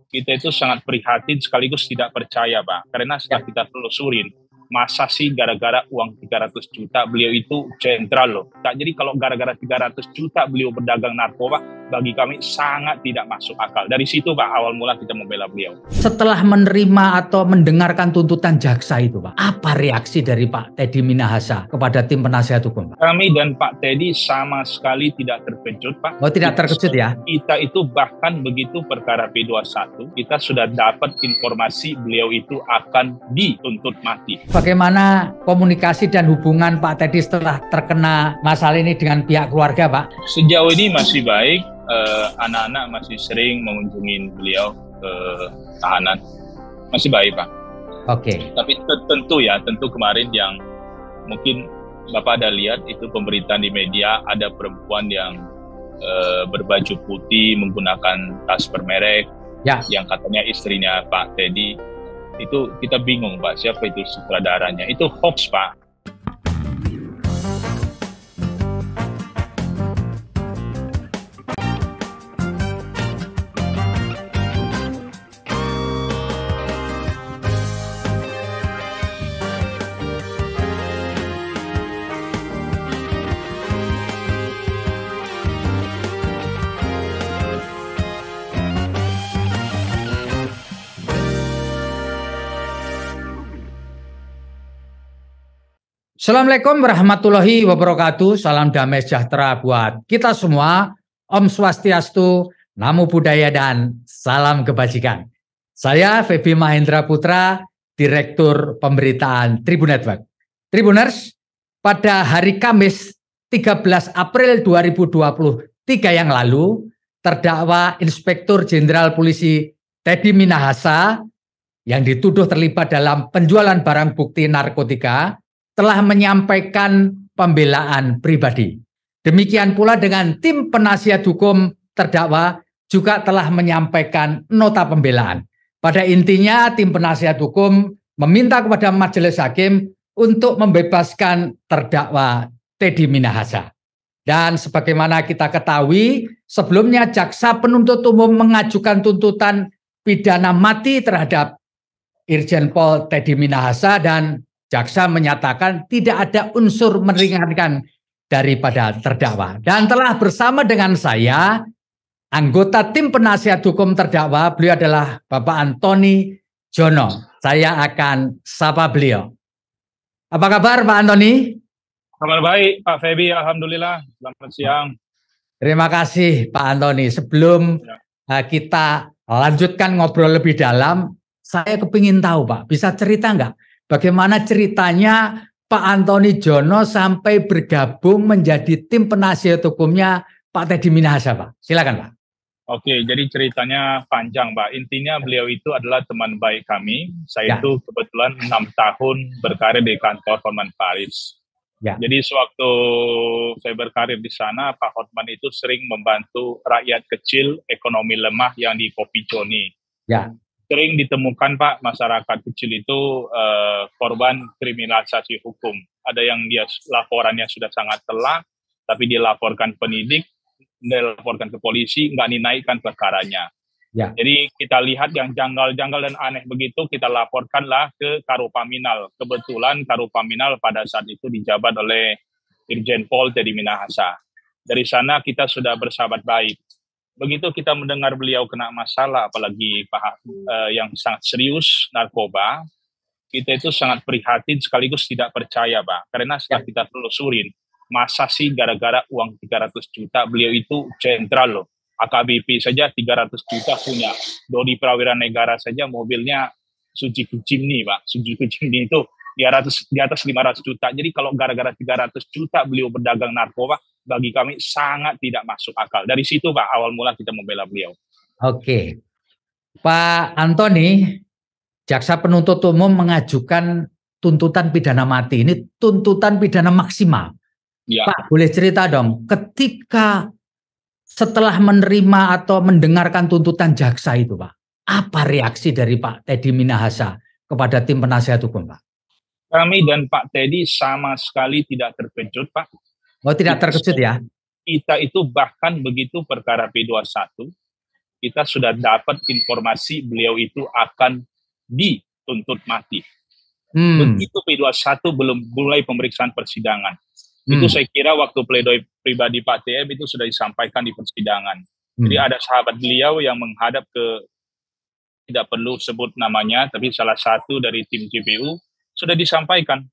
Kita itu sangat prihatin sekaligus tidak percaya, Pak. Karena setelah Ya. kita telusurin, masa sih gara-gara uang 300 juta beliau itu jenderal loh. Tak, jadi kalau gara-gara 300 juta beliau berdagang narkoba, bagi kami sangat tidak masuk akal. Dari situ, Pak, awal mula kita membela beliau. Setelah menerima atau mendengarkan tuntutan jaksa itu, Pak, apa reaksi dari Pak Teddy Minahasa kepada tim penasihat hukum, Pak? Kami dan Pak Teddy sama sekali tidak terkejut, Pak. Oh, tidak terkejut ya? Kita itu bahkan begitu perkara P21, kita sudah dapat informasi beliau itu akan dituntut mati. Bagaimana komunikasi dan hubungan Pak Teddy setelah terkena masalah ini dengan pihak keluarga, Pak? Sejauh ini masih baik. Anak-anak masih sering mengunjungi beliau ke tahanan. Masih baik, Pak. Oke. Tapi tentu kemarin yang mungkin Bapak ada lihat itu pemberitaan di media, ada perempuan yang berbaju putih menggunakan tas bermerek, ya, yang katanya istrinya Pak Teddy. Itu kita bingung, Pak, siapa itu sutradaranya. Itu hoax, Pak. Assalamualaikum warahmatullahi wabarakatuh. Salam damai sejahtera buat kita semua. Om Swastiastu, Namo Buddhaya, dan salam kebajikan. Saya Febi Mahendra Putra, Direktur Pemberitaan Tribun Network. Tribuners, pada hari Kamis 13 April 2023 yang lalu, terdakwa Inspektur Jenderal Polisi Teddy Minahasa yang dituduh terlibat dalam penjualan barang bukti narkotika telah menyampaikan pembelaan pribadi. Demikian pula dengan tim penasihat hukum terdakwa juga telah menyampaikan nota pembelaan. Pada intinya tim penasihat hukum meminta kepada majelis hakim untuk membebaskan terdakwa Teddy Minahasa. Dan sebagaimana kita ketahui, sebelumnya jaksa penuntut umum mengajukan tuntutan pidana mati terhadap Irjen Pol Teddy Minahasa, dan jaksa menyatakan tidak ada unsur meringankan daripada terdakwa. Dan telah bersama dengan saya anggota tim penasihat hukum terdakwa, beliau adalah Bapak Antoni Jono. Saya akan sapa beliau. Apa kabar Pak Antoni? Kabar baik Pak Febi, alhamdulillah. Selamat siang. Terima kasih Pak Antoni. Sebelum kita lanjutkan ngobrol lebih dalam, saya kepingin tahu Pak, bisa cerita nggak bagaimana ceritanya Pak Antoni Jono sampai bergabung menjadi tim penasihat hukumnya Pak Teddy Minahasa, Pak? Silakan, Pak. Oke, jadi ceritanya panjang, Pak. Intinya beliau itu adalah teman baik kami. Saya itu kebetulan 6 tahun berkarir di kantor Hotman Paris. Jadi sewaktu saya berkarir di sana, Pak Hotman itu sering membantu rakyat kecil, ekonomi lemah yang di Kopi Joni. Sering ditemukan, Pak, masyarakat kecil itu korban kriminalisasi hukum. Ada yang dia laporannya sudah sangat telat, tapi dia laporkan penyidik, dia laporkan ke polisi, nggak dinaikkan perkaranya. Jadi kita lihat yang janggal-janggal dan aneh begitu, kita laporkanlah ke Karopaminal. Kebetulan Karopaminal pada saat itu dijabat oleh Irjen Pol Teddy Minahasa. Dari sana kita sudah bersahabat baik. Begitu kita mendengar beliau kena masalah, apalagi yang sangat serius, narkoba, kita itu sangat prihatin sekaligus tidak percaya, Pak. Karena setelah kita telusurin, masa sih gara-gara uang 300 juta beliau itu jenderal loh. AKBP saja 300 juta punya. Dodi Prawira Negara saja mobilnya Suzuki Jimny, Pak. Suzuki Jimny itu di atas 500 juta. Jadi kalau gara-gara 300 juta beliau berdagang narkoba, bagi kami sangat tidak masuk akal. Dari situ, Pak, awal mula kita membela beliau. Oke. Pak Antoni, jaksa penuntut umum mengajukan tuntutan pidana mati. Ini tuntutan pidana maksimal. Pak, boleh cerita dong, ketika setelah menerima atau mendengarkan tuntutan jaksa itu, Pak, apa reaksi dari Pak Teddy Minahasa kepada tim penasihat hukum, Pak? Kami dan Pak Teddy sama sekali tidak terkejut, Pak. Oh, tidak terkejut ya? Kita itu bahkan begitu perkara P21, kita sudah dapat informasi beliau itu akan dituntut mati. Begitu P21 belum mulai pemeriksaan persidangan. Itu saya kira waktu pledoi pribadi Pak TM itu sudah disampaikan di persidangan. Jadi ada sahabat beliau yang menghadap ke, tidak perlu sebut namanya, tapi salah satu dari tim JPU sudah disampaikan.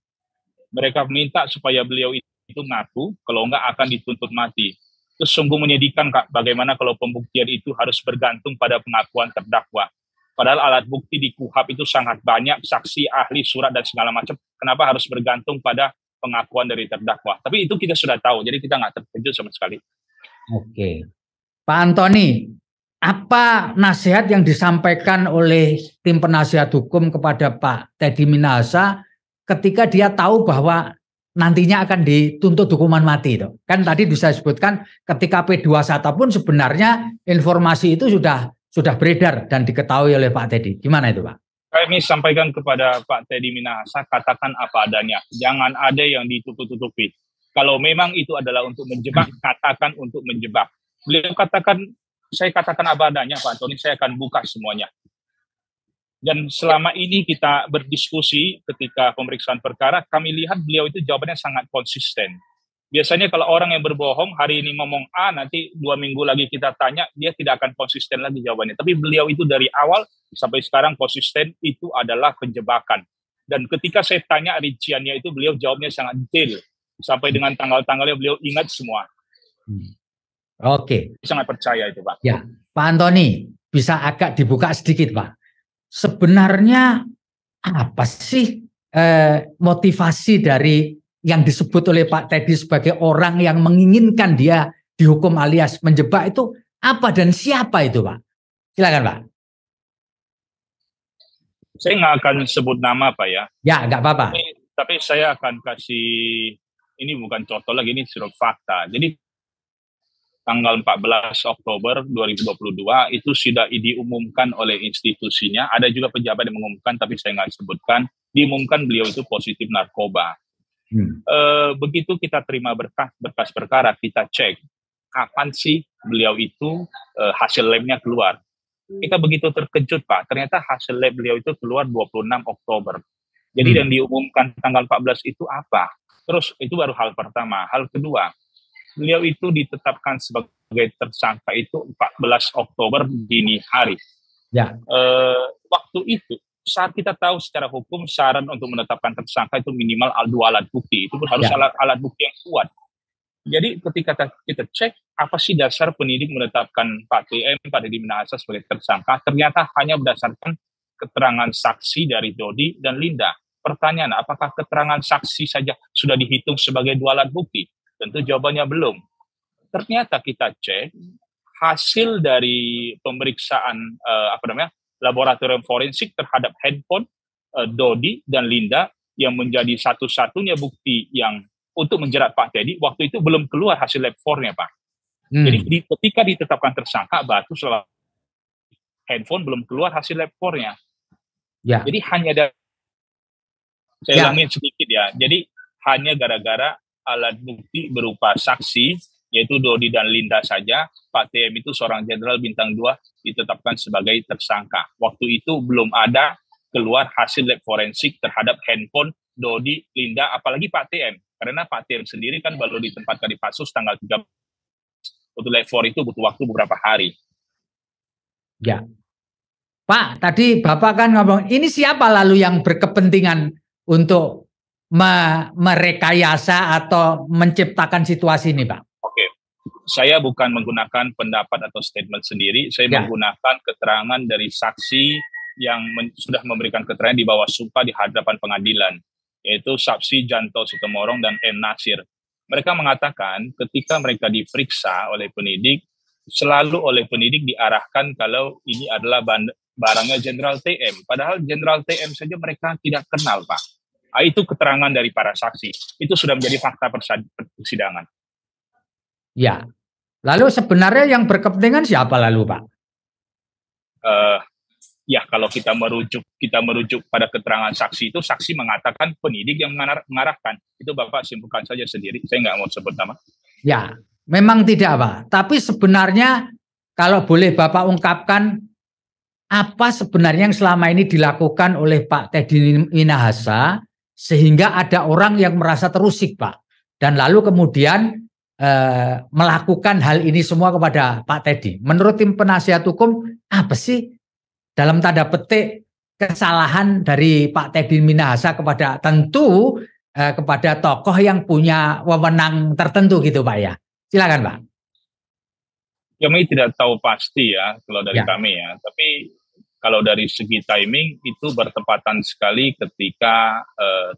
Mereka minta supaya beliau itu ngaku, kalau enggak akan dituntut mati. Itu sungguh menyedihkan, Kak, bagaimana kalau pembuktian itu harus bergantung pada pengakuan terdakwa. Padahal alat bukti di KUHP itu sangat banyak, saksi, ahli, surat, dan segala macam. Kenapa harus bergantung pada pengakuan dari terdakwa? Tapi itu kita sudah tahu, jadi kita nggak terkejut sama sekali. Oke. Pak Antoni, apa nasihat yang disampaikan oleh tim penasihat hukum kepada Pak Teddy Minahasa ketika dia tahu bahwa nantinya akan dituntut hukuman mati itu? Kan tadi bisa disebutkan ketika P21 pun sebenarnya informasi itu sudah beredar dan diketahui oleh Pak Teddy. Gimana itu, Pak? Kami sampaikan kepada Pak Teddy Minahasa, katakan apa adanya. Jangan ada yang ditutup-tutupi. Kalau memang itu adalah untuk menjebak, katakan untuk menjebak. Beliau katakan, saya katakan apa adanya, Pak Antoni, saya akan buka semuanya. Dan selama ini kita berdiskusi ketika pemeriksaan perkara, kami lihat beliau itu jawabannya sangat konsisten. Biasanya kalau orang yang berbohong, hari ini ngomong A, nanti 2 minggu lagi kita tanya, dia tidak akan konsisten lagi jawabannya. Tapi beliau itu dari awal sampai sekarang konsisten, itu adalah penjebakan. Dan ketika saya tanya rinciannya itu, beliau jawabnya sangat detail. Sampai dengan tanggal-tanggalnya beliau ingat semua. Oke. Sangat percaya itu, Pak. Ya, Pak Antoni, bisa agak dibuka sedikit, Pak. Sebenarnya apa sih motivasi dari yang disebut oleh Pak Teddy sebagai orang yang menginginkan dia dihukum alias menjebak itu apa dan siapa itu, Pak? Silakan, Pak. Saya nggak akan sebut nama, Pak, ya. Ya, nggak apa-apa. Tapi saya akan kasih, ini bukan contoh lagi, ini sudah fakta. Jadi tanggal 14 Oktober 2022 itu sudah diumumkan oleh institusinya. Ada juga pejabat yang mengumumkan, tapi saya nggak sebutkan. Diumumkan beliau itu positif narkoba. Begitu kita terima berkas perkara, kita cek kapan sih beliau itu hasil labnya keluar. Kita begitu terkejut, Pak. Ternyata hasil lab beliau itu keluar 26 Oktober. Jadi yang diumumkan tanggal 14 itu apa? Terus itu baru hal pertama. Hal kedua, beliau itu ditetapkan sebagai tersangka itu 14 Oktober dini hari. Ya. Waktu itu, saat kita tahu secara hukum syarat untuk menetapkan tersangka itu minimal 2 alat bukti. Itu pun harus alat bukti yang kuat. Jadi ketika kita cek apa sih dasar penyidik menetapkan Pak TM, Pak Teddy Minahasa sebagai tersangka, ternyata hanya berdasarkan keterangan saksi dari Dodi dan Linda. Pertanyaan, apakah keterangan saksi saja sudah dihitung sebagai 2 alat bukti? Tentu jawabannya belum. Ternyata kita cek hasil dari pemeriksaan laboratorium forensik terhadap handphone Dodi dan Linda yang menjadi satu-satunya bukti yang untuk menjerat Pak Teddy, waktu itu belum keluar hasil lab 4-nya, Pak. Jadi ketika ditetapkan tersangka, baru setelah handphone belum keluar hasil lab 4-nya. Ya. Jadi hanya ada, saya ulangin sedikit ya, jadi hanya gara-gara alat bukti berupa saksi, yaitu Dodi dan Linda saja, Pak TM itu seorang jenderal bintang 2 ditetapkan sebagai tersangka. Waktu itu belum ada keluar hasil lab forensik terhadap handphone Dodi, Linda, apalagi Pak TM. Karena Pak TM sendiri kan baru ditempatkan di Pasus tanggal 3. Untuk lab 4 itu butuh waktu beberapa hari. Ya. Pak, tadi Bapak kan ngomong, ini siapa lalu yang berkepentingan untuk merekayasa atau menciptakan situasi ini, Pak? Oke. Saya bukan menggunakan pendapat atau statement sendiri, saya menggunakan keterangan dari saksi yang sudah memberikan keterangan di bawah sumpah di hadapan pengadilan, yaitu saksi Janto Sitomorong dan M. Nasir. Mereka mengatakan ketika mereka diperiksa oleh penyidik, selalu oleh penyidik diarahkan kalau ini adalah barangnya Jenderal TM. Padahal Jenderal TM saja mereka tidak kenal, Pak. Itu keterangan dari para saksi. Itu sudah menjadi fakta persidangan. Ya. Lalu sebenarnya yang berkepentingan siapa lalu, Pak? Ya, kalau kita merujuk pada keterangan saksi itu, saksi mengatakan penyidik yang mengarahkan. Itu Bapak simpulkan saja sendiri, saya nggak mau sebut nama. Ya, memang tidak, Pak. Tapi sebenarnya kalau boleh Bapak ungkapkan apa sebenarnya yang selama ini dilakukan oleh Pak Teddy Minahasa sehingga ada orang yang merasa terusik, Pak, dan lalu kemudian melakukan hal ini semua kepada Pak Teddy. Menurut tim penasihat hukum, apa sih dalam tanda petik kesalahan dari Pak Teddy Minahasa kepada tentu kepada tokoh yang punya wewenang tertentu gitu, Pak ya? Silakan, Pak. Kami tidak tahu pasti ya kalau dari kami ya, tapi kalau dari segi timing itu bertepatan sekali ketika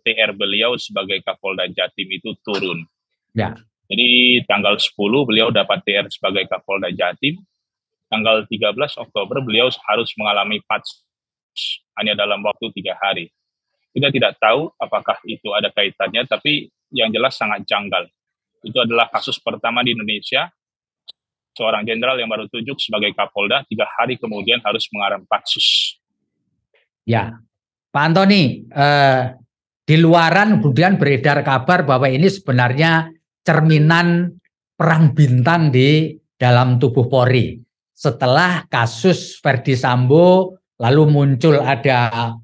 TR beliau sebagai Kapolda Jatim itu turun. Ya. Jadi tanggal 10 beliau dapat TR sebagai Kapolda Jatim, tanggal 13 Oktober beliau harus mengalami patsus hanya dalam waktu 3 hari. Kita tidak tahu apakah itu ada kaitannya, tapi yang jelas sangat janggal. Itu adalah kasus pertama di Indonesia, seorang jenderal yang baru tunjuk sebagai Kapolda 3 hari kemudian harus mengalami patsus. Ya, Pak Antoni, di luaran kemudian beredar kabar bahwa ini sebenarnya cerminan perang bintang di dalam tubuh Polri. Setelah kasus Verdi Sambo, lalu muncul ada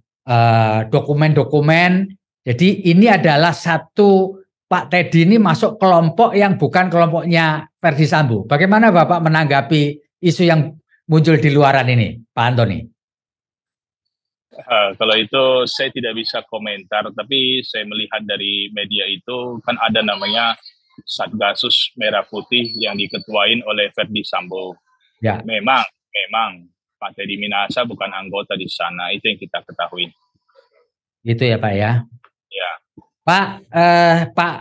dokumen-dokumen. Jadi ini adalah satu, Pak Teddy ini masuk kelompok yang bukan kelompoknya Verdi Sambo. Bagaimana Bapak menanggapi isu yang muncul di luaran ini, Pak Antoni? Kalau itu saya tidak bisa komentar, tapi saya melihat dari media itu kan ada namanya Satgasus Merah Putih yang diketuain oleh Verdi Sambo. Ya. Memang Pak Teddy Minahasa bukan anggota di sana, itu yang kita ketahui. Gitu ya Pak ya. Ya. Pak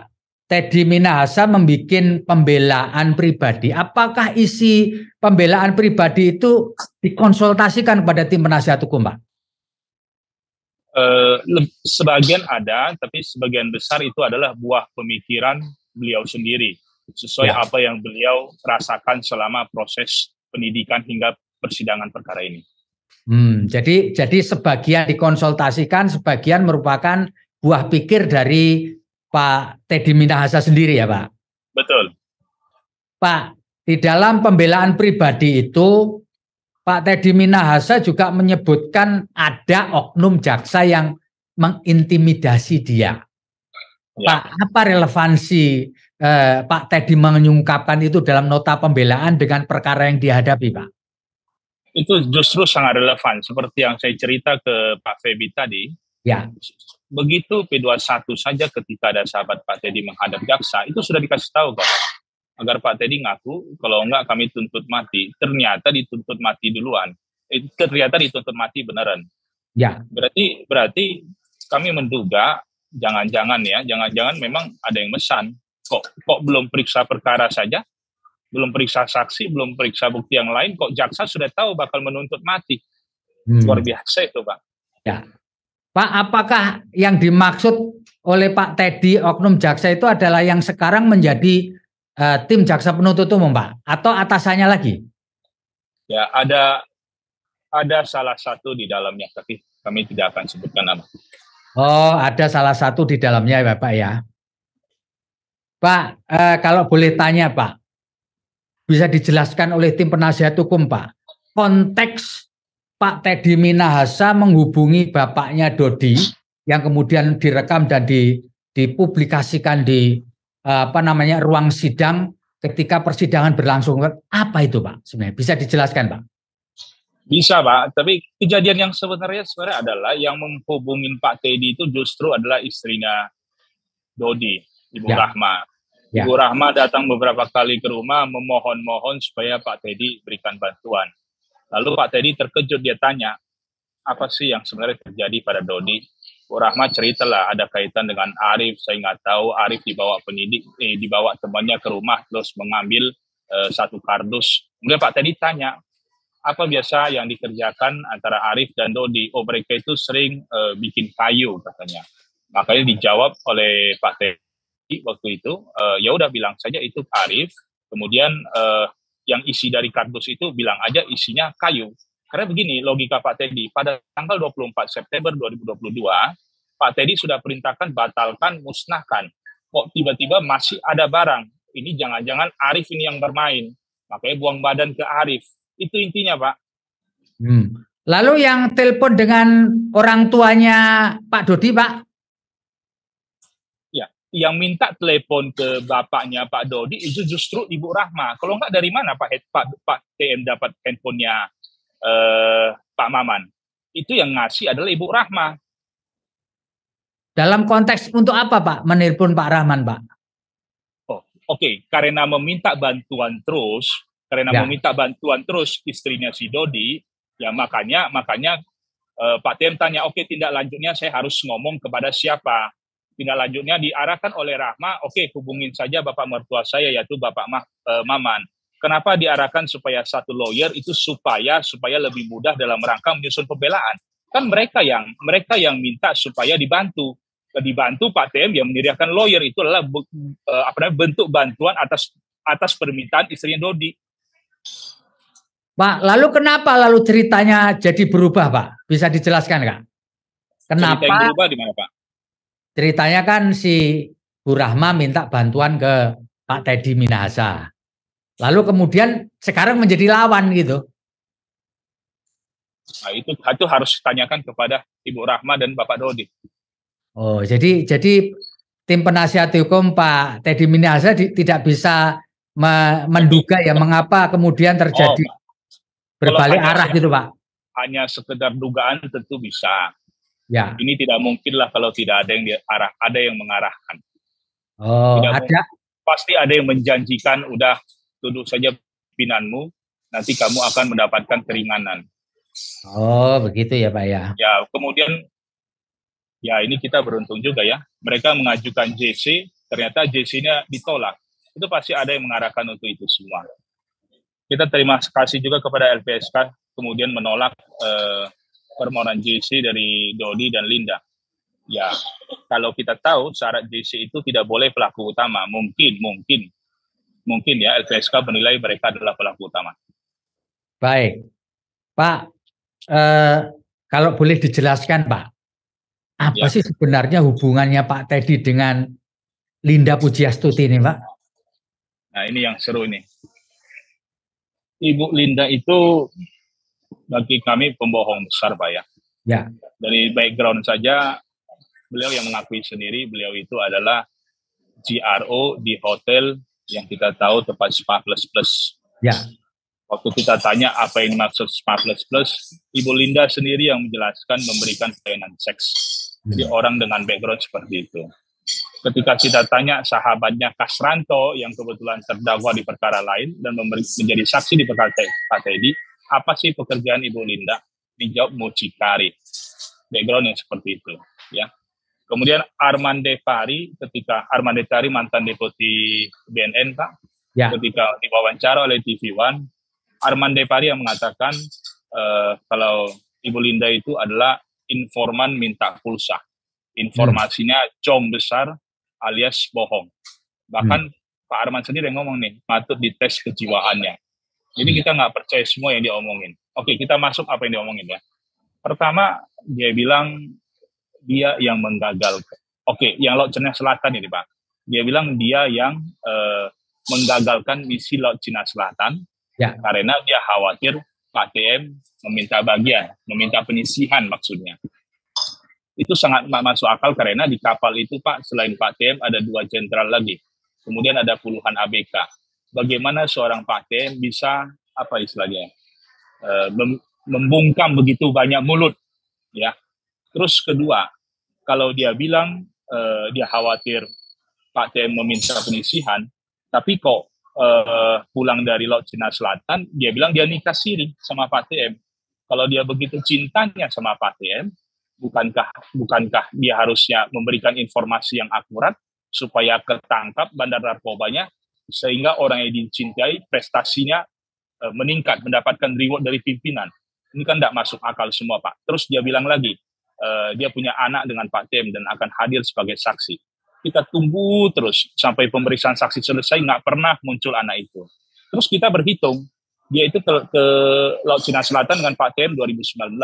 Teddy Minahasa membuat pembelaan pribadi. Apakah isi pembelaan pribadi itu dikonsultasikan kepada tim penasihat hukum, Pak? Sebagian ada, tapi sebagian besar itu adalah buah pemikiran beliau sendiri, sesuai apa yang beliau rasakan selama proses penyidikan hingga persidangan perkara ini. Jadi sebagian dikonsultasikan, sebagian merupakan buah pikir dari Pak Teddy Minahasa sendiri ya Pak? Betul. Pak, di dalam pembelaan pribadi itu Pak Teddy Minahasa juga menyebutkan ada oknum jaksa yang mengintimidasi dia. Ya. Pak, apa relevansi Pak Teddy mengungkapkan itu dalam nota pembelaan dengan perkara yang dihadapi, Pak? Itu justru sangat relevan. Seperti yang saya cerita ke Pak Febi tadi, ya. Begitu P21 saja ketika ada sahabat Pak Teddy menghadap jaksa, itu sudah dikasih tahu kok, agar Pak Teddy ngaku, kalau enggak kami tuntut mati. Ternyata dituntut mati duluan. Ternyata dituntut mati beneran. Ya. Berarti kami menduga, jangan-jangan memang ada yang mesan. Kok belum periksa perkara saja, belum periksa saksi, belum periksa bukti yang lain, kok jaksa sudah tahu bakal menuntut mati. Luar biasa itu, Pak. Ya. Pak, apakah yang dimaksud oleh Pak Teddy oknum jaksa itu adalah yang sekarang menjadi tim jaksa penuntut umum, Pak? Atau atasannya lagi? Ya, ada salah satu di dalamnya, tapi kami tidak akan sebutkan nama. Oh, ada salah satu di dalamnya ya, Pak ya. Pak, kalau boleh tanya, Pak, bisa dijelaskan oleh tim penasihat hukum, Pak, konteks Pak Teddy Minahasa menghubungi bapaknya Dodi yang kemudian direkam dan dipublikasikan di ruang sidang ketika persidangan berlangsung. Apa itu, Pak? Sebenarnya bisa dijelaskan, Pak? Bisa, Pak. Tapi kejadian yang sebenarnya adalah yang menghubungin Pak Teddy itu justru adalah istrinya Dodi, Ibu Rahma. Ibu Rahma datang beberapa kali ke rumah memohon-mohon supaya Pak Teddy berikan bantuan. Lalu Pak Teddy terkejut, dia tanya, apa sih yang sebenarnya terjadi pada Dodi? Bu Rahma ceritalah ada kaitan dengan Arif, saya nggak tahu. Arif dibawa dibawa temannya ke rumah terus mengambil satu kardus. Kemudian Pak Teddy tanya, apa biasa yang dikerjakan antara Arif dan Dodi? Oh, mereka itu sering bikin kayu katanya. Makanya dijawab oleh Pak Teddy waktu itu, ya udah bilang saja itu Arif. Kemudian yang isi dari kardus itu bilang aja isinya kayu. Karena begini logika Pak Teddy, pada tanggal 24 September 2022, Pak Teddy sudah perintahkan batalkan, musnahkan. Kok tiba-tiba masih ada barang? Ini jangan-jangan Arif ini yang bermain. Makanya buang badan ke Arif. Itu intinya, Pak. Lalu yang telepon dengan orang tuanya Pak Dodi, Pak? Ya, yang minta telepon ke bapaknya Pak Dodi itu justru Ibu Rahma. Kalau enggak, dari mana Pak TM dapat handphonenya Pak Maman? Itu yang ngasih adalah Ibu Rahma. Dalam konteks untuk apa, Pak, menelpon Pak Rahman, Pak? Oh, oke. Karena meminta bantuan terus istrinya si Dodi, ya makanya Pak TM tanya, oke, tindak lanjutnya saya harus ngomong kepada siapa? Tindak lanjutnya diarahkan oleh Rahma, oke, hubungin saja bapak mertua saya, yaitu Bapak Maman. Kenapa diarahkan supaya satu lawyer itu supaya lebih mudah dalam rangka menyusun pembelaan? Kan mereka yang minta supaya dibantu Pak TM yang menyediakan lawyer, itu adalah bentuk bantuan atas permintaan istrinya Dodi. Pak, lalu kenapa ceritanya jadi berubah, Pak? Bisa dijelaskan, Kak? Kenapa? Cerita yang berubah di mana, Pak? Ceritanya kan si Bu Rahma minta bantuan ke Pak Teddy Minahasa. Lalu kemudian sekarang menjadi lawan gitu. Nah, itu harus ditanyakan kepada Ibu Rahma dan Bapak Dodi. Oh, jadi tim penasihat hukum Pak Teddy Minahasa tidak bisa menduga ya mengapa kemudian terjadi berbalik arah gitu, Pak. Hanya sekedar dugaan tentu bisa. Ya. Ini tidak mungkin lah kalau tidak ada yang mengarahkan. Oh, ada. Pasti ada yang menjanjikan, udah tuduh saja pimpinanmu, nanti kamu akan mendapatkan keringanan. Oh, begitu ya, Pak ya. Ya, kemudian ya ini kita beruntung juga ya. Mereka mengajukan JC, ternyata JC-nya ditolak. Itu pasti ada yang mengarahkan untuk itu semua. Kita terima kasih juga kepada LPSK, kemudian menolak permohonan JC dari Dodi dan Linda. Ya, kalau kita tahu syarat JC itu tidak boleh pelaku utama. Mungkin ya LPSK menilai mereka adalah pelaku utama. Baik, Pak. Kalau boleh dijelaskan, Pak, apa sih sebenarnya hubungannya Pak Teddy dengan Linda Pujiastuti ini, Pak? Nah, ini yang seru ini. Ibu Linda itu bagi kami pembohong besar, Pak ya. Ya. Dari background saja, beliau yang mengakui sendiri, beliau itu adalah GRO di hotel yang kita tahu tempat Spa Plus Plus. Ya. Waktu kita tanya apa yang dimaksud Spa Plus Plus, Ibu Linda sendiri yang menjelaskan memberikan pelayanan seks. Jadi orang dengan background seperti itu. Ketika kita tanya sahabatnya Kasranto yang kebetulan terdakwa di perkara lain dan menjadi saksi di perkara Pak Teddy, apa sih pekerjaan Ibu Linda? Dijawab mucikari. Background yang seperti itu, ya. Kemudian Arman Depari, ketika Arman Depari mantan deputi BNN, Pak, ya. Ketika diwawancara oleh TV One, Arman Depari yang mengatakan kalau Ibu Linda itu adalah informan minta pulsa. Informasinya com besar alias bohong. Bahkan Pak Arman sendiri yang ngomong nih, patut dites kejiwaannya. Jadi kita nggak percaya semua yang dia omongin. Oke, kita masuk apa yang dia omongin ya. Pertama, dia bilang dia yang menggagalkan. Oke, yang Laut Cina Selatan ini, Pak. Dia bilang dia yang menggagalkan misi Laut Cina Selatan karena dia khawatir Pak TM meminta bagian, meminta penyisihan maksudnya. Itu sangat masuk akal karena di kapal itu, Pak, selain Pak TM ada 2 jenderal lagi. Kemudian ada puluhan ABK. Bagaimana seorang Pak TM bisa, apa istilahnya, membungkam begitu banyak mulut, ya. Terus kedua, kalau dia bilang dia khawatir Pak TM meminta penyisihan, tapi kok pulang dari Laut Cina Selatan, dia bilang dia nikah siri sama Pak TM. Kalau dia begitu cintanya sama Pak TM, bukankah dia harusnya memberikan informasi yang akurat supaya ketangkap bandar narkobanya, sehingga orang yang dicintai prestasinya meningkat, mendapatkan reward dari pimpinan. Ini kan tidak masuk akal semua, Pak. Terus dia bilang lagi, dia punya anak dengan Pak TM dan akan hadir sebagai saksi. Kita tunggu terus sampai pemeriksaan saksi selesai, nggak pernah muncul anak itu. Terus kita berhitung, dia itu ke Laut Cina Selatan dengan Pak TM 2019.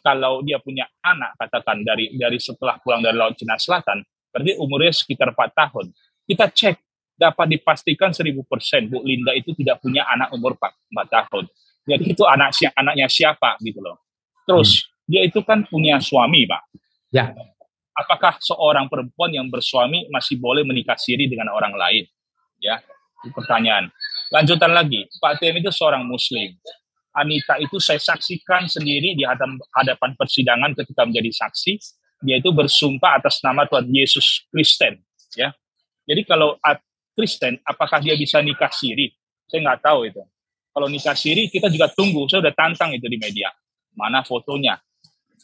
Kalau dia punya anak, katakan dari setelah pulang dari Laut Cina Selatan, berarti umurnya sekitar 4 tahun. Kita cek dapat dipastikan 1000% Bu Linda itu tidak punya anak umur 4 tahun. Jadi itu anaknya siapa gitu loh. Terus dia itu kan punya suami Pak. Ya. Apakah seorang perempuan yang bersuami masih boleh menikah siri dengan orang lain? Ya, itu pertanyaan. Lanjutan lagi, Pak TM itu seorang Muslim. Anita itu saya saksikan sendiri di hadapan persidangan ketika menjadi saksi. Dia itu bersumpah atas nama Tuhan Yesus Kristen. Ya, jadi kalau Kristen, apakah dia bisa nikah siri? Saya nggak tahu itu. Kalau nikah siri, kita juga tunggu. Saya udah tantang itu di media. Mana fotonya?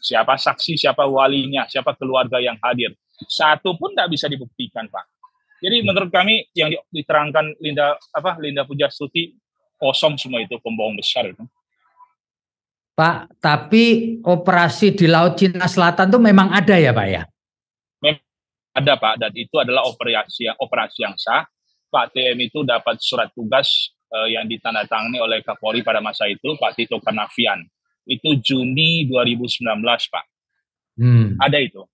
Siapa saksi, siapa walinya, siapa keluarga yang hadir. Satu pun tidak bisa dibuktikan, Pak. Jadi menurut kami yang diterangkan Linda Pujastuti kosong semua itu, pembohong besar itu. Pak, tapi operasi di Laut Cina Selatan itu memang ada ya, Pak ya? Memang ada, Pak, dan itu adalah operasi yang sah. Pak TM itu dapat surat tugas yang ditandatangani oleh Kapolri pada masa itu, Pak Tito Karnavian. Itu Juni 2019, Pak. Ada itu.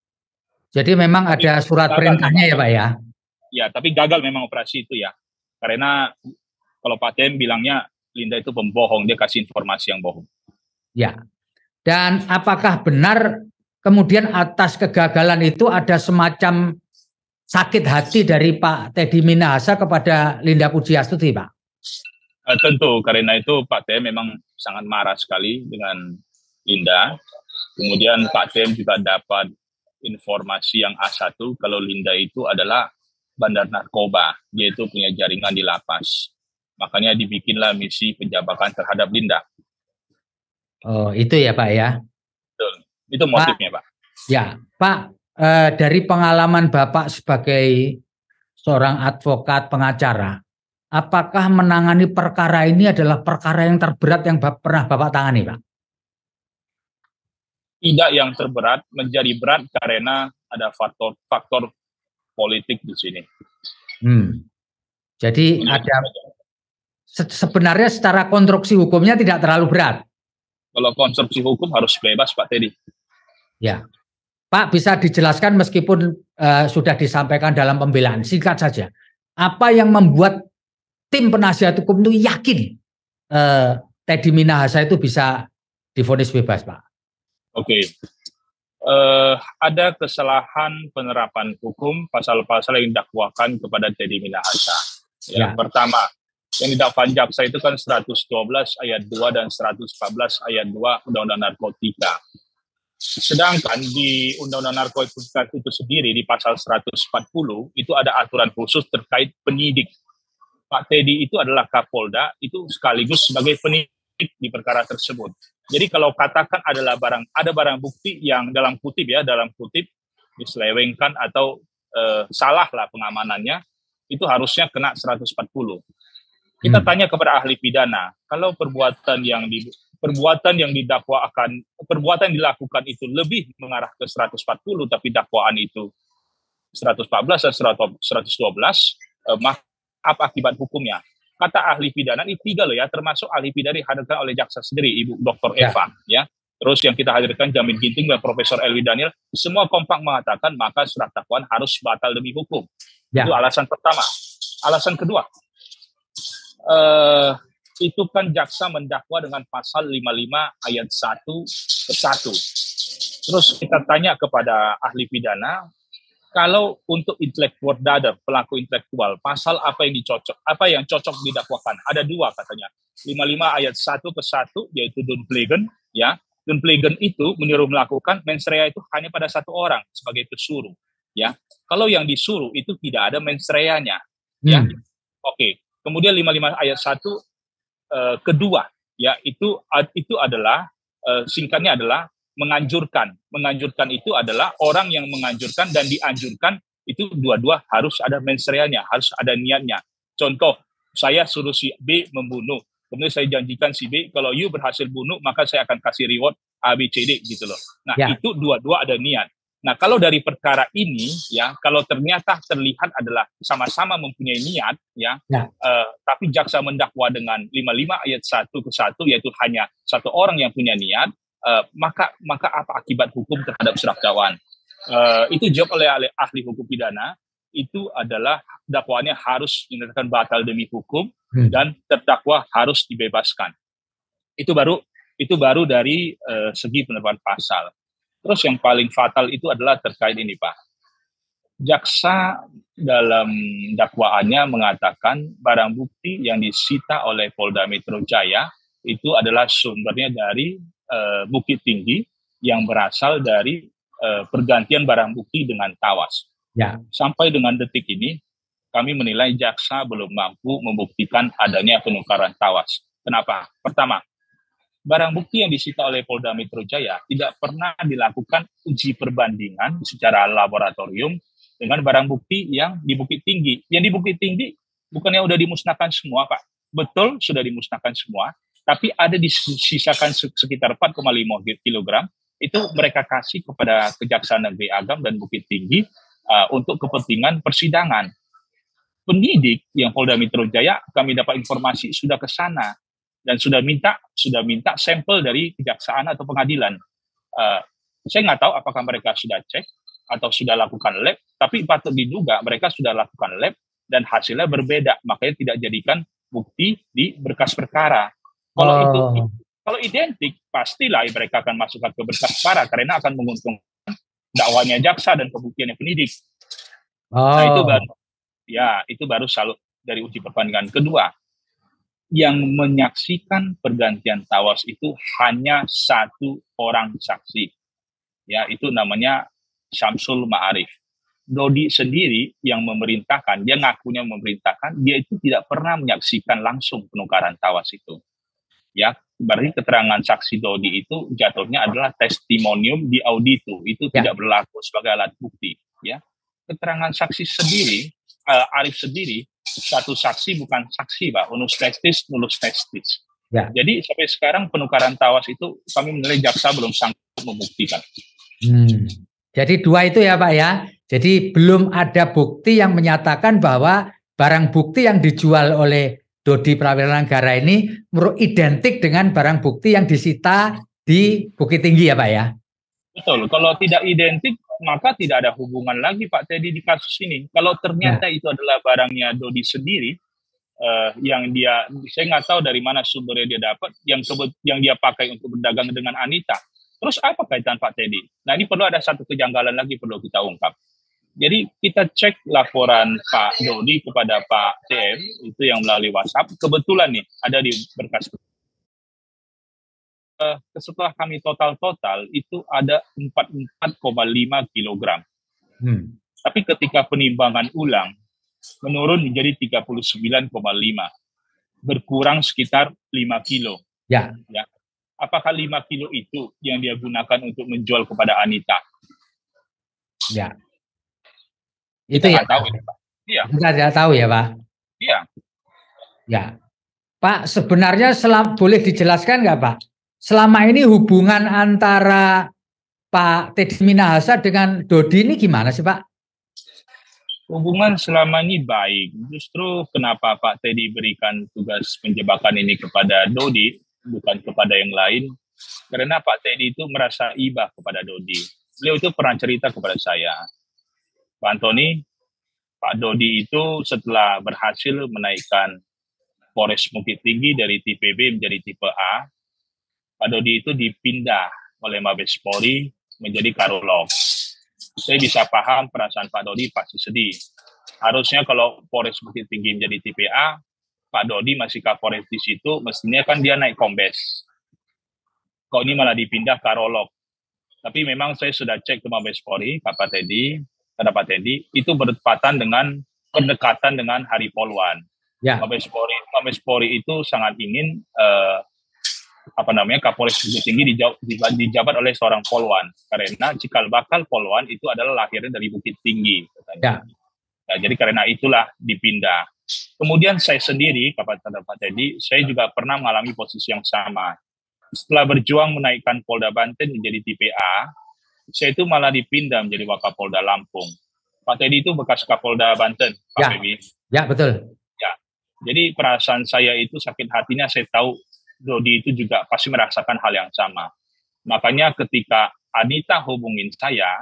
Jadi memang tapi ada surat perintahnya ya, Pak ya? Ya, tapi gagal memang operasi itu ya. Karena kalau Pak TM bilangnya Linda itu pembohong, dia kasih informasi yang bohong. Ya. Dan apakah benar kemudian atas kegagalan itu ada semacam sakit hati dari Pak Teddy Minahasa kepada Linda Pujiastuti, Pak? Tentu, karena itu Pak TM memang sangat marah sekali dengan Linda. Kemudian Pak TM juga dapat informasi yang A1 kalau Linda itu adalah bandar narkoba. Dia itu punya jaringan di lapas. Makanya dibikinlah misi penjabakan terhadap Linda. Oh, itu ya Pak ya? Betul. Itu motifnya Pak. Ya, Pak. Dari pengalaman Bapak sebagai seorang advokat pengacara, apakah menangani perkara ini adalah perkara yang terberat yang pernah Bapak tangani, Pak? Tidak yang terberat, menjadi berat karena ada faktor politik di sini. Jadi ada sebenarnya secara konstruksi hukumnya tidak terlalu berat. Kalau konstruksi hukum harus bebas, Pak Teddy. Ya. Pak, bisa dijelaskan meskipun sudah disampaikan dalam pembelaan, singkat saja. Apa yang membuat tim penasihat hukum itu yakin Teddy Minahasa itu bisa divonis bebas, Pak? Oke. Ada kesalahan penerapan hukum pasal-pasal yang didakwakan kepada Teddy Minahasa. Yang pertama, yang didakwakan jaksa itu kan 112 ayat 2 dan 114 ayat 2 Undang-Undang Narkotika. Sedangkan di Undang-Undang Narkotika itu sendiri di pasal 140 itu ada aturan khusus terkait penyidik. Pak Teddy itu adalah Kapolda, itu sekaligus sebagai penyidik di perkara tersebut. Jadi kalau katakan ada barang bukti yang dalam kutip diselewengkan atau salah lah pengamanannya, itu harusnya kena 140. Kita tanya kepada ahli pidana, kalau perbuatan yang dilakukan itu lebih mengarah ke 140 tapi dakwaan itu 114 dan 112, apa akibat hukumnya? Kata ahli pidana ini 3 loh ya, termasuk ahli pidana dihadirkan oleh jaksa sendiri, Ibu Dr. Eva ya. Terus yang kita hadirkan Jamin Ginting dan Profesor Elwi Daniel, semua kompak mengatakan maka surat dakwaan harus batal demi hukum. Itu alasan pertama. Alasan kedua, itu kan jaksa mendakwa dengan pasal 55 ayat 1 ke 1. Terus kita tanya kepada ahli pidana, kalau untuk intellectual dader, pelaku intelektual, pasal apa yang cocok didakwakan? Ada 2 katanya. 55 ayat 1 ke 1 yaitu Dunplegen ya. Dunplegen itu menyuruh melakukan mens rea itu hanya pada 1 orang sebagai pesuruh ya. Kalau yang disuruh itu tidak ada mens rea-nya ya. Oke. Kemudian 55 ayat 1 kedua ya itu adalah singkatnya adalah menganjurkan. Menganjurkan itu adalah orang yang menganjurkan dan dianjurkan itu dua-dua harus ada mens rea-nya, harus ada niatnya. Contoh, saya suruh si B membunuh, kemudian saya janjikan si B kalau you berhasil bunuh maka saya akan kasih reward A, B, C, D gitu loh. Nah itu dua-dua ada niat. Nah kalau dari perkara ini ya, kalau ternyata terlihat adalah sama-sama mempunyai niat ya, tapi jaksa mendakwa dengan 55 ayat 1 ke 1 yaitu hanya 1 orang yang punya niat, maka apa akibat hukum terhadap surat dakwaan? Itu dijawab oleh ahli hukum pidana. itu adalah dakwaannya harus dinyatakan batal demi hukum dan terdakwa harus dibebaskan. Itu baru dari segi penerapan pasal. Terus yang paling fatal itu adalah terkait ini, Pak. Jaksa dalam dakwaannya mengatakan barang bukti yang disita oleh Polda Metro Jaya itu adalah sumbernya dari Bukit Tinggi yang berasal dari pergantian barang bukti dengan tawas. Ya. Sampai dengan detik ini, kami menilai jaksa belum mampu membuktikan adanya penukaran tawas. Kenapa? Pertama, barang bukti yang disita oleh Polda Metro Jaya tidak pernah dilakukan uji perbandingan secara laboratorium dengan barang bukti yang di Bukit Tinggi. Yang di Bukit Tinggi bukannya udah dimusnahkan semua, Pak. Betul, sudah dimusnahkan semua, tapi ada disisakan sekitar 4,5 kg. Itu mereka kasih kepada Kejaksaan Negeri Agam dan Bukit Tinggi untuk kepentingan persidangan. Penyidik yang Polda Metro Jaya, kami dapat informasi sudah ke sana dan sudah minta sampel dari kejaksaan atau pengadilan. Saya nggak tahu apakah mereka sudah cek atau sudah lakukan lab, tapi patut diduga mereka sudah lakukan lab dan hasilnya berbeda, makanya tidak jadikan bukti di berkas perkara. Kalau identik, pastilah mereka akan masukkan ke berkas perkara karena akan menguntungkan dakwanya jaksa dan pembuktiannya penyidik. Nah, itu baru salut dari uji perbandingan. Kedua, yang menyaksikan pergantian tawas itu hanya satu orang saksi. Ya, itu namanya Syamsul Ma'arif. Dodi sendiri yang memerintahkan, dia ngakunya memerintahkan, dia itu tidak pernah menyaksikan langsung penukaran tawas itu. Ya, berarti keterangan saksi Dodi itu jatuhnya adalah testimonium di auditu, itu tidak berlaku sebagai alat bukti. Ya, keterangan saksi sendiri, Arif sendiri, satu saksi bukan saksi, Pak, unus testis, nullus testis. Ya. Jadi sampai sekarang penukaran tawas itu kami menilai jaksa belum sanggup membuktikan. Jadi dua itu ya Pak ya. Jadi belum ada bukti yang menyatakan bahwa barang bukti yang dijual oleh Dodi Prawiranegara ini identik dengan barang bukti yang disita di Bukit Tinggi ya Pak ya. Betul. Kalau tidak identik maka tidak ada hubungan lagi Pak Teddy di kasus ini. Kalau ternyata itu adalah barangnya Dodi sendiri, yang saya nggak tahu dari mana sumbernya dia dapat, yang dia pakai untuk berdagang dengan Anita. Terus apa kaitan Pak Teddy? Nah, ini perlu ada satu kejanggalan lagi perlu kita ungkap. Jadi kita cek laporan Pak Dodi kepada Pak TM itu yang melalui WhatsApp. Kebetulan nih ada di berkas. Setelah kami total itu ada 44,5 kg. Tapi ketika penimbangan ulang menurun menjadi 39,5, berkurang sekitar 5 kilo. Ya. Apakah 5 kilo itu yang dia gunakan untuk menjual kepada Anita? Ya. Itu ya, tahu ini, Pak. Iya. Kita tidak tahu ya, Pak. Iya. Ya. Pak, sebenarnya boleh dijelaskan nggak, Pak? Selama ini hubungan antara Pak Teddy Minahasa dengan Dodi ini gimana sih, Pak? Hubungan selama ini baik. Justru kenapa Pak Teddy berikan tugas penjebakan ini kepada Dodi, bukan kepada yang lain, karena Pak Teddy itu merasa iba kepada Dodi. Beliau itu pernah cerita kepada saya, Pak Antoni, Pak Dodi itu setelah berhasil menaikkan Polres Bukit Tinggi dari tipe B menjadi tipe A, Pak Dodi itu dipindah oleh Mabes Polri menjadi Karolog. Saya bisa paham perasaan Pak Dodi pasti sedih. Harusnya kalau Polres Bukit Tinggi menjadi tipe A, Pak Dodi masih Kapolres di situ, mestinya kan dia naik Kombes. Kok ini malah dipindah Karolog. Tapi memang saya sudah cek ke Mabes Polri, Pak Teddy, kata Pak Teddy, itu berdekatan dengan pendekatan dengan Hari Poluan. Ya. Mabes Polri itu sangat ingin Kapolres Bukit Tinggi dijabat oleh seorang Poluan, karena cikal bakal Poluan itu adalah lahirnya dari Bukit Tinggi. Ya. Nah, jadi karena itulah dipindah. Kemudian saya sendiri, kata Pak Teddy, saya juga pernah mengalami posisi yang sama. Setelah berjuang menaikkan Polda Banten menjadi tipe A, saya itu malah dipindah menjadi Wakapolda Lampung. Pak Teddy itu bekas Kapolda Banten, Pak Febi. Ya, betul. Ya, jadi perasaan saya itu sakit hatinya, saya tahu Dodi itu juga pasti merasakan hal yang sama. Makanya ketika Anita hubungin saya,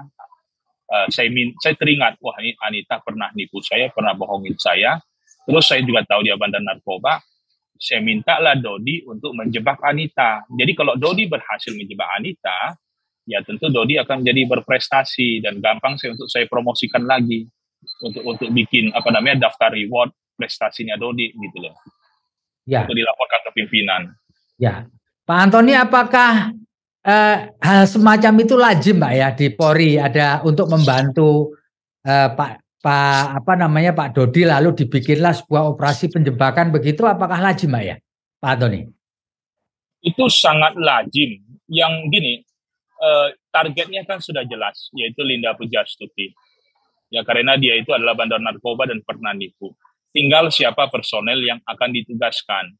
saya teringat, wah ini Anita pernah nipu saya, pernah bohongin saya. Terus saya juga tahu dia bandar narkoba. Saya mintalah Dodi untuk menjebak Anita. Jadi kalau Dodi berhasil menjebak Anita, ya tentu Dodi akan jadi berprestasi dan gampang untuk saya promosikan lagi untuk bikin daftar reward prestasinya Dodi gitu loh. Ya. Untuk dilaporkan ke pimpinan. Ya, Pak Antoni, apakah hal semacam itu lazim, Pak, ya, di Polri ada untuk membantu Pak Dodi, lalu dibikinlah sebuah operasi penjebakan begitu, apakah lazim, Pak, ya, Pak Antoni? Itu sangat lazim. Yang gini, targetnya kan sudah jelas, yaitu Linda Pujastuti. Ya, karena dia itu adalah bandar narkoba dan pernah nipu. Tinggal siapa personel yang akan ditugaskan.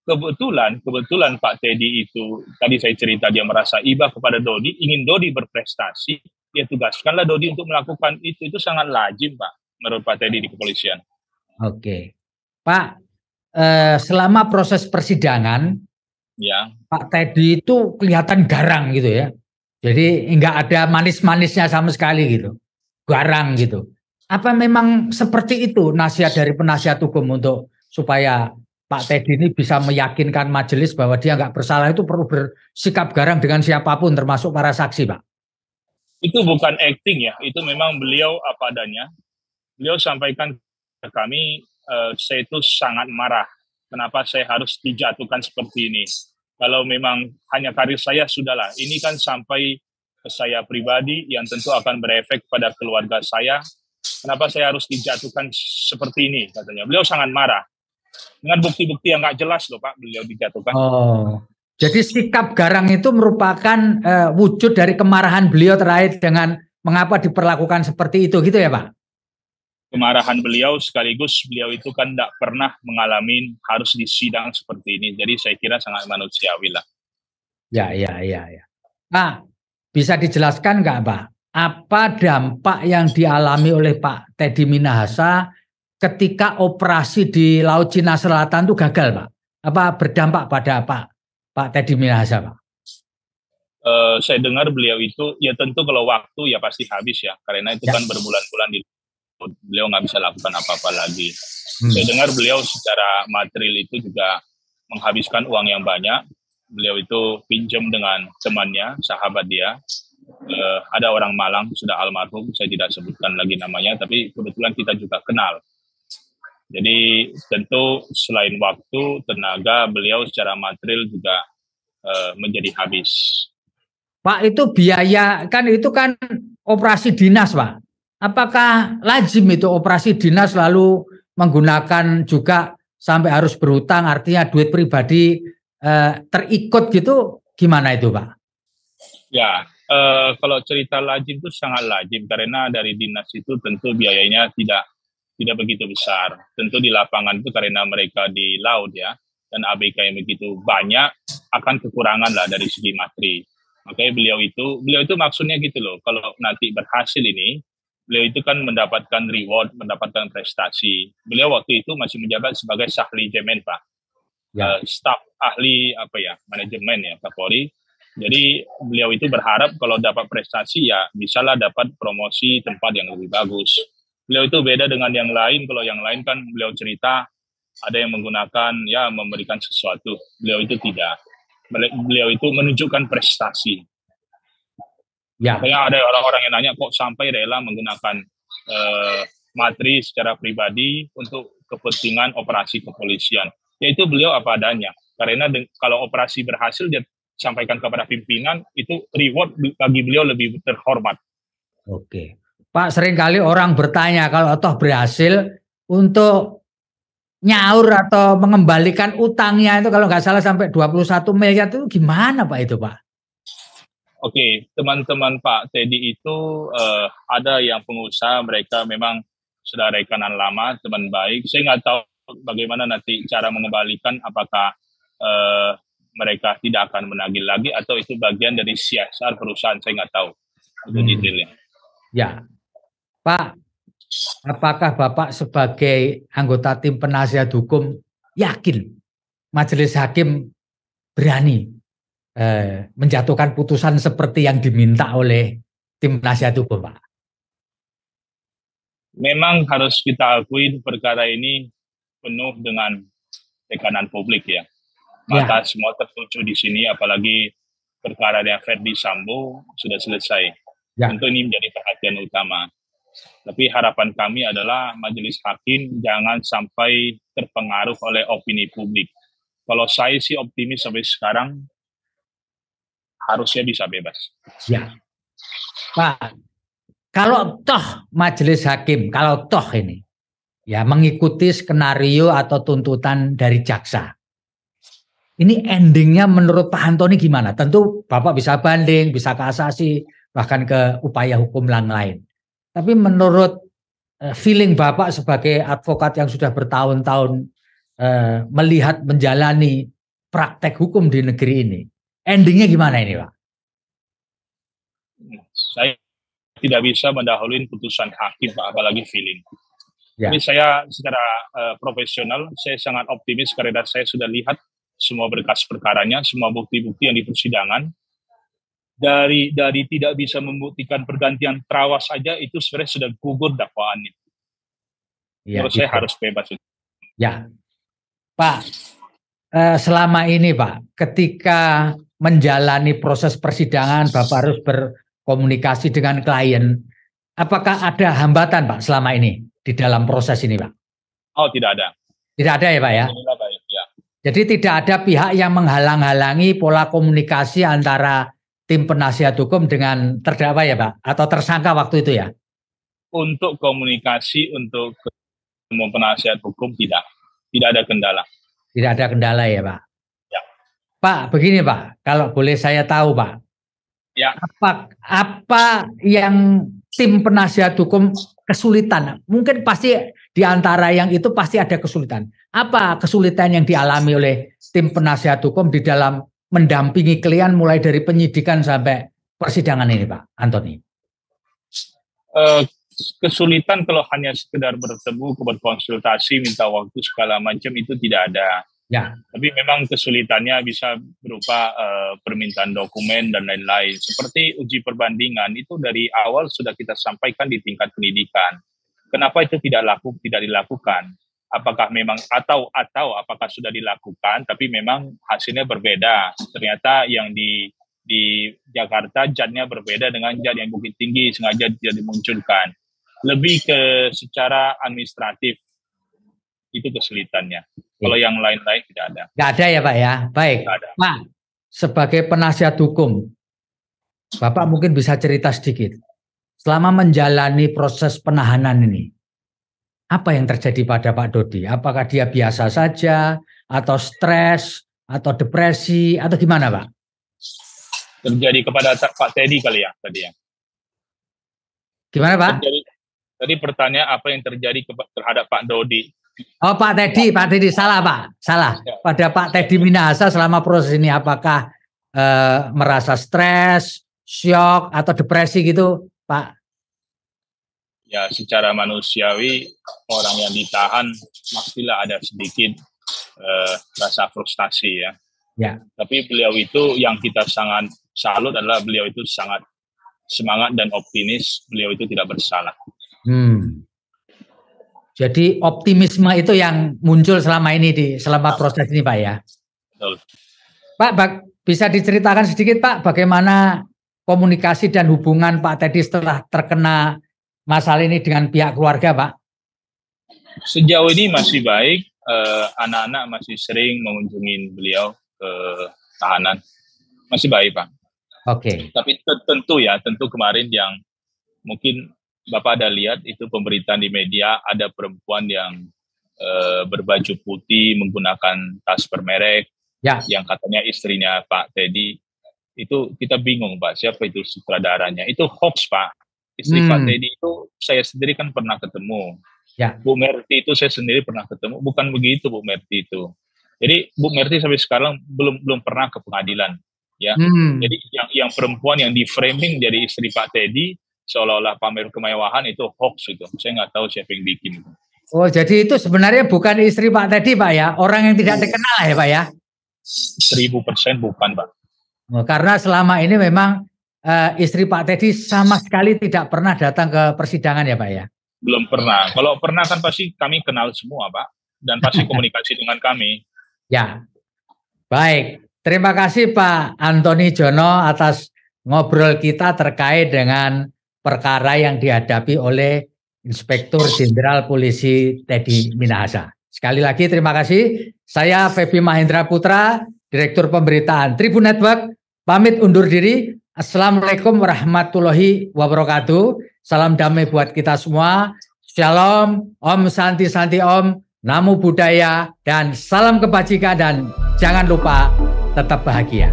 Kebetulan Pak Teddy itu, tadi saya cerita dia merasa iba kepada Dodi, ingin Dodi berprestasi, dia tugaskanlah Dodi untuk melakukan itu sangat lazim, Pak, menurut Pak Teddy di kepolisian. Oke, Pak, selama proses persidangan, ya, Pak Teddy itu kelihatan garang gitu ya, jadi nggak ada manis-manisnya sama sekali gitu, garang gitu. Apa memang seperti itu nasihat dari penasihat hukum untuk supaya Pak Teddy ini bisa meyakinkan majelis bahwa dia nggak bersalah, itu perlu bersikap garang dengan siapapun termasuk para saksi, Pak? Itu bukan acting ya, itu memang beliau apa adanya. Beliau sampaikan ke kami, saya itu sangat marah. Kenapa saya harus dijatuhkan seperti ini? Kalau memang hanya karir saya, sudahlah. Ini kan sampai ke saya pribadi yang tentu akan berefek pada keluarga saya. Kenapa saya harus dijatuhkan seperti ini, katanya. Beliau sangat marah. Dengan bukti-bukti yang nggak jelas loh, Pak, beliau dijatuhkan. Oh, jadi sikap garang itu merupakan wujud dari kemarahan beliau terkait dengan mengapa diperlakukan seperti itu, gitu ya, Pak? Kemarahan beliau sekaligus beliau itu kan tidak pernah mengalami harus disidang seperti ini. Jadi saya kira sangat manusiawi lah. Ya. Nah, bisa dijelaskan nggak, Pak? Apa dampak yang dialami oleh Pak Teddy Minahasa ketika operasi di Laut Cina Selatan itu gagal, Pak? Apa berdampak pada Pak Teddy Minahasa, Pak? Saya dengar beliau itu, ya tentu kalau waktu ya pasti habis ya, karena itu kan berbulan-bulan beliau nggak bisa lakukan apa-apa lagi. Saya dengar beliau secara material itu juga menghabiskan uang yang banyak. Beliau itu pinjam dengan temannya, sahabat dia. Ada orang Malang, sudah almarhum, saya tidak sebutkan lagi namanya, tapi kebetulan kita juga kenal. Jadi tentu selain waktu, tenaga, beliau secara material juga menjadi habis. Pak, itu biaya itu kan operasi dinas, Pak. Apakah lazim itu operasi dinas lalu menggunakan juga sampai harus berhutang, artinya duit pribadi terikut gitu, gimana itu, Pak? Ya, kalau cerita lazim itu sangat lazim karena dari dinas itu tentu biayanya tidak begitu besar. Tentu di lapangan itu karena mereka di laut ya, dan ABK yang begitu banyak akan kekurangan lah dari segi materi. Makanya beliau itu maksudnya gitu loh, kalau nanti berhasil ini, beliau itu kan mendapatkan reward, mendapatkan prestasi. Beliau waktu itu masih menjabat sebagai Sahli Jemen, Pak. Ya. Staf ahli manajemen ya Kapolri. Jadi beliau itu berharap kalau dapat prestasi ya bisalah dapat promosi tempat yang lebih bagus. Beliau itu beda dengan yang lain. Kalau yang lain kan beliau cerita ada yang menggunakan ya memberikan sesuatu. Beliau itu tidak. Beliau itu menunjukkan prestasi. Ya. Makanya ada orang-orang yang nanya kok sampai rela menggunakan materi secara pribadi untuk kepentingan operasi kepolisian. Yaitu beliau apa adanya. Karena kalau operasi berhasil dia sampaikan kepada pimpinan, itu reward bagi beliau lebih terhormat. Oke. Pak, seringkali orang bertanya kalau toh berhasil untuk nyaur atau mengembalikan utangnya itu kalau nggak salah sampai 21 miliar itu gimana, Pak, itu, Pak? Oke, teman-teman Pak Teddy itu ada yang pengusaha, mereka memang sudah rekanan lama, teman baik. Saya nggak tahu bagaimana nanti cara mengembalikan, apakah mereka tidak akan menagih lagi atau itu bagian dari CSR perusahaan, saya nggak tahu itu detailnya. Ya, Pak, apakah Bapak sebagai anggota tim penasihat hukum yakin majelis hakim berani menjatuhkan putusan seperti yang diminta oleh tim penasihat hukum, Pak? Memang harus kita akui perkara ini penuh dengan tekanan publik ya. Mata semua tertuju di sini, apalagi perkara yang Verdi Sambo sudah selesai. Tentu ini menjadi perhatian utama. Tapi harapan kami adalah majelis hakim jangan sampai terpengaruh oleh opini publik. Kalau saya sih optimis sampai sekarang harusnya bisa bebas. Ya, Pak, kalau toh majelis hakim, kalau toh ini ya mengikuti skenario atau tuntutan dari jaksa, ini endingnya menurut Pak Antoni gimana? Tentu Bapak bisa banding, bisa kasasi, bahkan ke upaya hukum yang lain. Tapi menurut feeling Bapak sebagai advokat yang sudah bertahun-tahun melihat menjalani praktek hukum di negeri ini, endingnya gimana ini, Pak? Saya tidak bisa mendahului putusan hakim, Pak, apalagi feeling. Jadi saya secara profesional, saya sangat optimis karena saya sudah lihat semua berkas perkaranya, semua bukti-bukti yang di persidangan. Dari tidak bisa membuktikan pergantian trawas saja itu sebenarnya sudah gugur dakwaannya. Menurut saya harus bebas. Ya, Pak, selama ini Pak, ketika menjalani proses persidangan, Bapak harus berkomunikasi dengan klien. Apakah ada hambatan Pak selama ini di dalam proses ini Pak? Oh, tidak ada. Tidak ada ya Pak ya? Baik, ya. Jadi tidak ada pihak yang menghalang-halangi pola komunikasi antara tim penasihat hukum dengan terdakwa ya Pak? Atau tersangka waktu itu ya? Untuk komunikasi untuk semua penasihat hukum tidak ada kendala. Tidak ada kendala ya Pak? Ya. Pak, begini Pak, kalau boleh saya tahu Pak, ya. Apa yang tim penasihat hukum kesulitan? Mungkin pasti di antara yang itu pasti ada kesulitan. Apa kesulitan yang dialami oleh tim penasihat hukum di dalam mendampingi klien mulai dari penyidikan sampai persidangan ini Pak Antoni? Kesulitan kalau hanya sekedar bertemu, berkonsultasi, minta waktu segala macam itu tidak ada. Ya. Tapi memang kesulitannya bisa berupa permintaan dokumen dan lain-lain. Seperti uji perbandingan itu dari awal sudah kita sampaikan di tingkat pendidikan. Kenapa itu tidak dilakukan? Apakah memang atau apakah sudah dilakukan tapi memang hasilnya berbeda. Ternyata yang di Jakarta jadnya berbeda dengan jad yang Bukit Tinggi, sengaja tidak dimunculkan. Lebih ke secara administratif itu kesulitannya. Kalau yang lain-lain tidak ada. Tidak ada ya Pak ya. Baik. Pak, sebagai penasihat hukum, Bapak mungkin bisa cerita sedikit. Selama menjalani proses penahanan ini, apa yang terjadi pada Pak Dodi? Apakah dia biasa saja, atau stres, atau depresi, atau gimana Pak? Terjadi kepada Pak Teddy kali ya tadi ya. Gimana Pak? Tadi pertanyaan apa yang terjadi terhadap Pak Dodi? Oh Pak Teddy salah Pak, salah. Pada Pak Teddy Minahasa selama proses ini apakah merasa stres, syok, atau depresi gitu Pak? Ya secara manusiawi orang yang ditahan pastilah ada sedikit rasa frustasi ya. Ya. Tapi beliau itu yang kita sangat salut adalah beliau itu sangat semangat dan optimis. Beliau itu tidak bersalah. Jadi optimisme itu yang muncul selama ini selama proses ini Pak ya. Betul. Pak, bisa diceritakan sedikit Pak bagaimana komunikasi dan hubungan Pak Teddy setelah terkena masalah ini dengan pihak keluarga Pak? Sejauh ini masih baik. Anak-anak masih sering mengunjungi beliau ke tahanan. Masih baik Pak. Oke. Tapi tentu kemarin yang mungkin Bapak ada lihat itu pemberitaan di media ada perempuan yang berbaju putih menggunakan tas bermerek yang katanya istrinya Pak Teddy. Itu kita bingung Pak, siapa itu sutradaranya? Itu hoax Pak. Istri Pak Teddy itu saya sendiri kan pernah ketemu. Ya. Bu Merti itu saya sendiri pernah ketemu. Bukan begitu Bu Merti itu. Jadi Bu Merti sampai sekarang belum pernah ke pengadilan. Ya. Jadi yang perempuan yang di framing jadi istri Pak Teddy seolah-olah pamer kemewahan itu hoax itu. Saya nggak tahu siapa yang bikin itu. Oh, jadi itu sebenarnya bukan istri Pak Teddy Pak ya? Orang yang tidak dikenal ya Pak ya? 1000% bukan Pak. Oh, karena selama ini memang istri Pak Teddy sama sekali tidak pernah datang ke persidangan ya Pak ya? Belum pernah. Kalau pernah kan pasti kami kenal semua, Pak. Dan pasti komunikasi dengan kami. Ya, baik. Terima kasih Pak Antoni Jono atas ngobrol kita terkait dengan perkara yang dihadapi oleh Inspektur Jenderal Polisi Teddy Minahasa. Sekali lagi terima kasih. Saya Febi Mahendra Putra, Direktur Pemberitaan Tribun Network, pamit undur diri. Assalamualaikum warahmatullahi wabarakatuh. Salam damai buat kita semua. Shalom, Om Santi Santi Om, Namo Buddhaya, dan salam kebajikan, dan jangan lupa tetap bahagia.